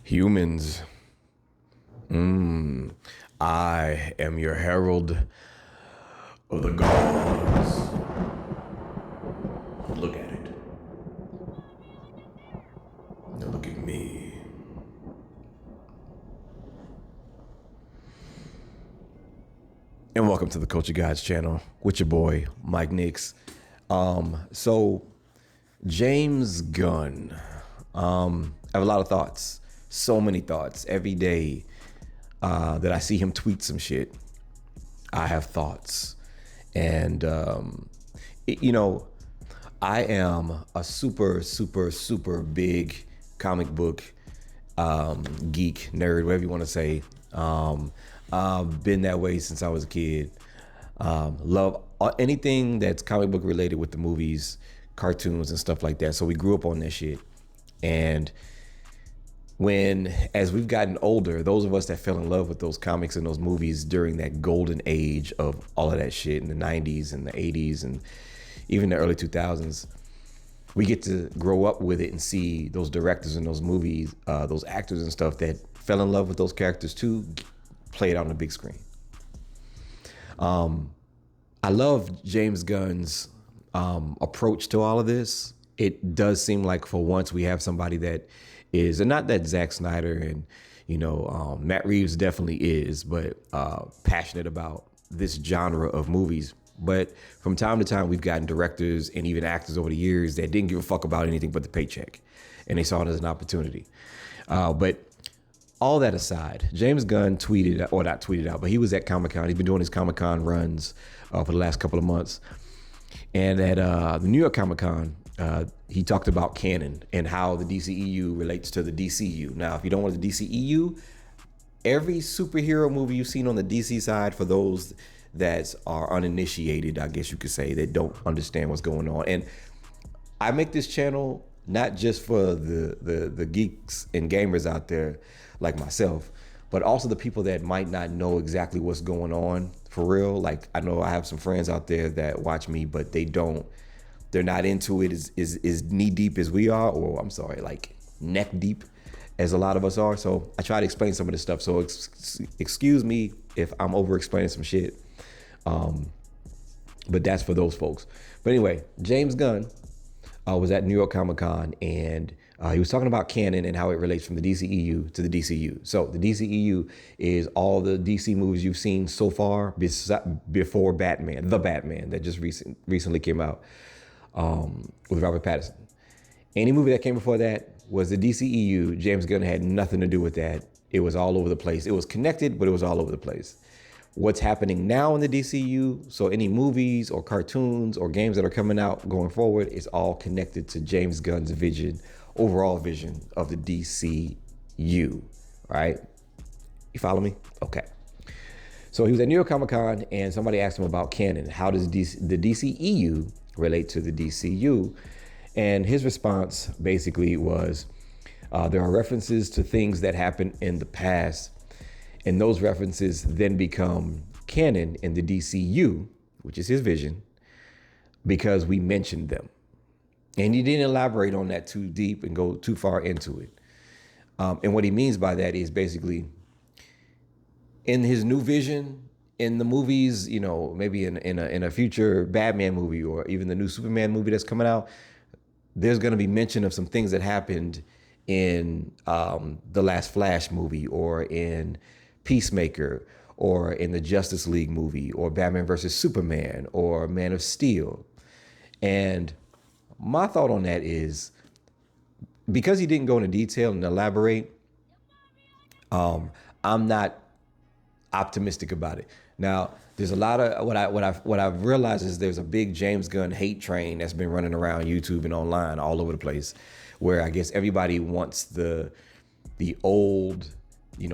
Humans, I am your herald of the gods. Look at it. Now look at me. And welcome to the Culture Guides channel with your boy, Mike Nix. So James Gunn, I have a lot of thoughts, so many thoughts every day that I see him tweet some shit. I have thoughts. And, I am a super big comic book geek, nerd, whatever you want to say. Been that way since I was a kid. Love anything that's comic book related with the movies, cartoons, and stuff like that. So we grew up on that shit. And as we've gotten older, those of us that fell in love with those comics and those movies during that golden age of all of that shit in the 90s and the 80s and even the early 2000s, we get to grow up with it and see those directors in those movies, those actors and stuff that fell in love with those characters too, play it on the big screen. I love James Gunn's approach to all of this. It does seem like for once we have somebody that is, and not that Zack Snyder and, Matt Reeves definitely is, but passionate about this genre of movies. But from time to time, we've gotten directors and even actors over the years that didn't give a fuck about anything but the paycheck. And they saw it as an opportunity. But all that aside, James Gunn tweeted, or not tweeted out, but he was at Comic-Con. He's been doing his Comic-Con runs for the last couple of months. And at the New York Comic-Con, he talked about Canon and how the DCEU relates to the DCU. Now, if you don't want the DCEU, every superhero movie you've seen on the DC side, for those that are uninitiated, I guess you could say, that don't understand what's going on. And I make this channel not just for the geeks and gamers out there like myself, but also the people that might not know exactly what's going on for real. Like, I know I have some friends out there that watch me, but they're not into it as knee deep as we are, or I'm sorry, like neck deep as a lot of us are. So I try to explain some of this stuff. So excuse me if I'm over explaining some shit. But that's for those folks. But anyway, James Gunn was at New York Comic-Con, and he was talking about Canon and how it relates from the DCEU to the DCU. So the DCEU is all the DC movies you've seen so far before Batman, the Batman that just recently came out with Robert Pattinson. Any movie that came before that was the DCEU. James Gunn had nothing to do with that. It was all over the place. It was connected, but it was all over the place. What's happening now in the DCU, so any movies or cartoons or games that are coming out going forward, is all connected to James Gunn's vision, overall vision of the DCU, right? You follow me? Okay. So he was at New York Comic-Con, and somebody asked him about Canon. How does the DCEU relate to the DCU? And his response basically was, there are references to things that happened in the past, and those references then become canon in the DCU, which is his vision, because we mentioned them. And he didn't elaborate on that too deep and go too far into it. And what he means by that is basically, in his new vision, in the movies, maybe in a future Batman movie or even the new Superman movie that's coming out, there's going to be mention of some things that happened in the last Flash movie, or in Peacemaker, or in the Justice League movie, or Batman versus Superman, or Man of Steel. And my thought on that is, because he didn't go into detail and elaborate, I'm not optimistic about it. Now, there's a lot of what I've realized is there's a big James Gunn hate train that's been running around YouTube and online all over the place, where I guess everybody wants the old,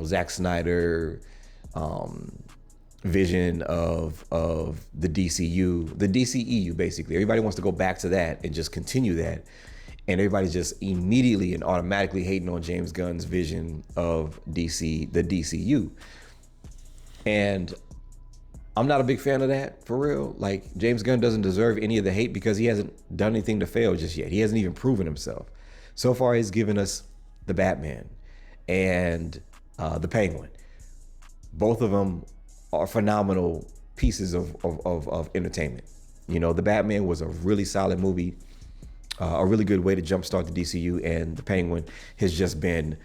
Zack Snyder vision of the DCU, the DCEU basically. Everybody wants to go back to that and just continue that. And everybody's just immediately and automatically hating on James Gunn's vision of the DCU. And I'm not a big fan of that, for real. Like, James Gunn doesn't deserve any of the hate because he hasn't done anything to fail just yet. He hasn't even proven himself. So far, he's given us the Batman. and the Penguin. Both of them are phenomenal pieces of entertainment. The Batman was a really solid movie, a really good way to jumpstart the DCU, and the Penguin has just been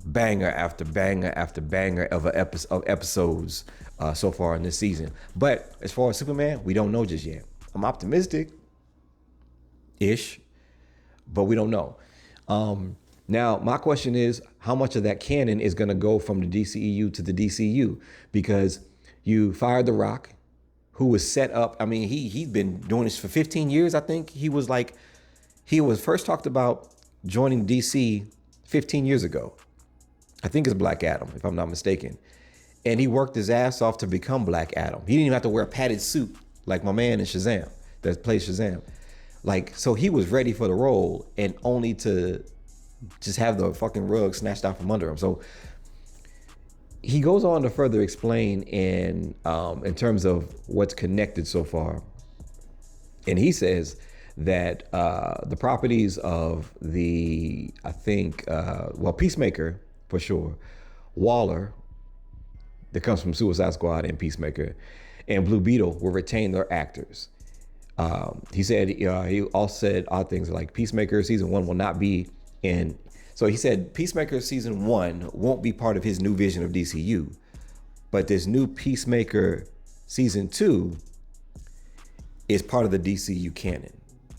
banger after banger after banger of episodes so far in this season. But as far as Superman, we don't know just yet. I'm optimistic-ish, but we don't know. Now, my question is, how much of that canon is going to go from the DCEU to the DCU? Because you fired The Rock, who was set up. I mean, he's been doing this for 15 years, I think. He was first talked about joining DC 15 years ago. I think it's Black Adam, if I'm not mistaken. And he worked his ass off to become Black Adam. He didn't even have to wear a padded suit like my man in Shazam, that plays Shazam. So he was ready for the role, and only to just have the fucking rug snatched out from under him. So he goes on to further explain in terms of what's connected so far. And he says that the properties of Peacemaker, for sure, Waller, that comes from Suicide Squad and Peacemaker, and Blue Beetle will retain their actors. He said he also said odd things like Peacemaker season 1 will not be in. So he said Peacemaker season 1 won't be part of his new vision of DCU, but this new Peacemaker season 2 is part of the DCU canon.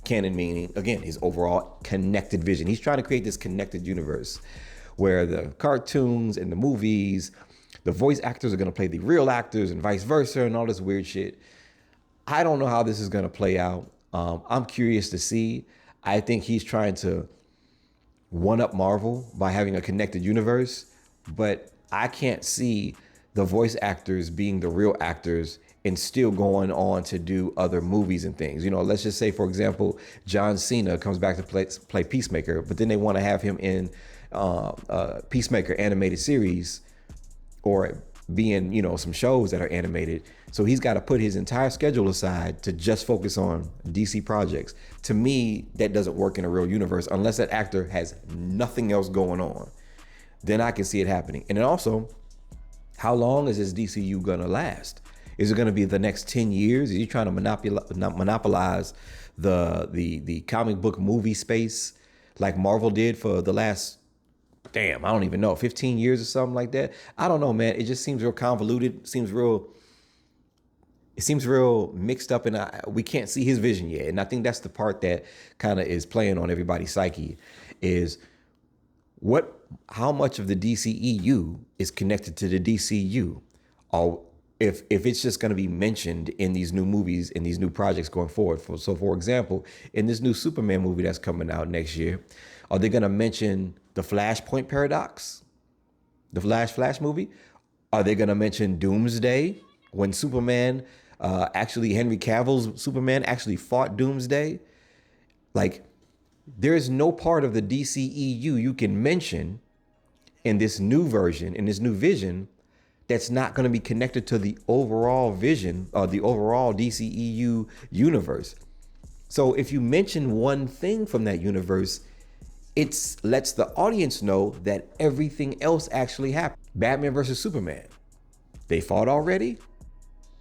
Canon meaning, again, his overall connected vision. He's trying to create this connected universe where the cartoons and the movies, the voice actors are going to play the real actors and vice versa and all this weird shit. I don't know how this is going to play out. I'm curious to see. I think he's trying to one-up Marvel by having a connected universe, but I can't see the voice actors being the real actors and still going on to do other movies and things. Let's just say, for example, John Cena comes back to play Peacemaker, but then they want to have him in Peacemaker animated series or be in, some shows that are animated. So he's got to put his entire schedule aside to just focus on DC projects. To me, that doesn't work in a real universe unless that actor has nothing else going on. Then I can see it happening. And then also, how long is this DCU gonna last? Is it gonna be the next 10 years? Is he trying to monopolize the comic book movie space like Marvel did for the last, I don't even know, 15 years or something like that? I don't know, man. It just seems real convoluted. It seems real mixed up, and we can't see his vision yet. And I think that's the part that kind of is playing on everybody's psyche, is how much of the DCEU is connected to the DCU, or if it's just going to be mentioned in these new movies, in these new projects going forward. So for example, in this new Superman movie that's coming out next year, are they going to mention the Flashpoint paradox, the Flash movie? Are they going to mention Doomsday, when Superman, Henry Cavill's Superman actually fought Doomsday? There is no part of the DCEU you can mention in this new version, in this new vision, that's not going to be connected to the overall vision or the overall DCEU universe. So if you mention one thing from that universe, it lets the audience know that everything else actually happened. Batman versus Superman, they fought already.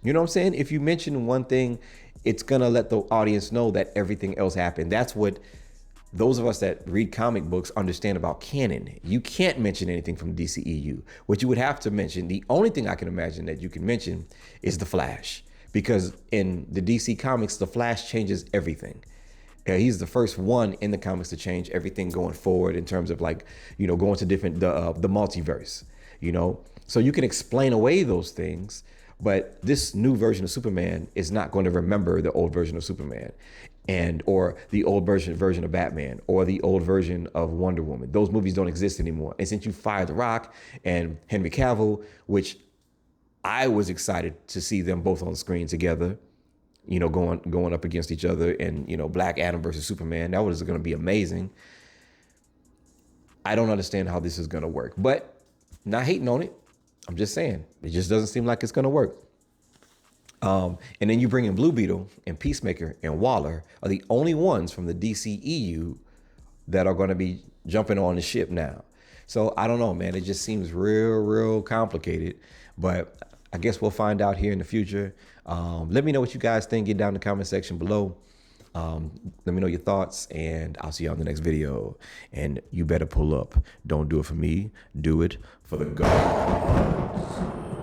You know what I'm saying? If you mention one thing, it's going to let the audience know that everything else happened. That's what those of us that read comic books understand about canon. You can't mention anything from DCEU. What you would have to mention, the only thing I can imagine that you can mention is the Flash. Because in the DC comics, the Flash changes everything. He's the first one in the comics to change everything going forward in terms of going to different, the multiverse, So you can explain away those things, but this new version of Superman is not going to remember the old version of Superman or the old version of Batman or the old version of Wonder Woman. Those movies don't exist anymore. And since you fired The Rock and Henry Cavill, which I was excited to see them both on screen together, going up against each other, and Black Adam versus Superman, that was going to be amazing. I don't understand how this is going to work, but not hating on it. I'm just saying it just doesn't seem like it's going to work. And then you bring in Blue Beetle and Peacemaker and Waller are the only ones from the DCEU that are going to be jumping on the ship now. So I don't know, man. It just seems real complicated. But I guess we'll find out here in the future. Let me know what you guys think. Get down in the comment section below. Let me know your thoughts, and I'll see you on the next video. And you better pull up. Don't do it for me. Do it for the gods.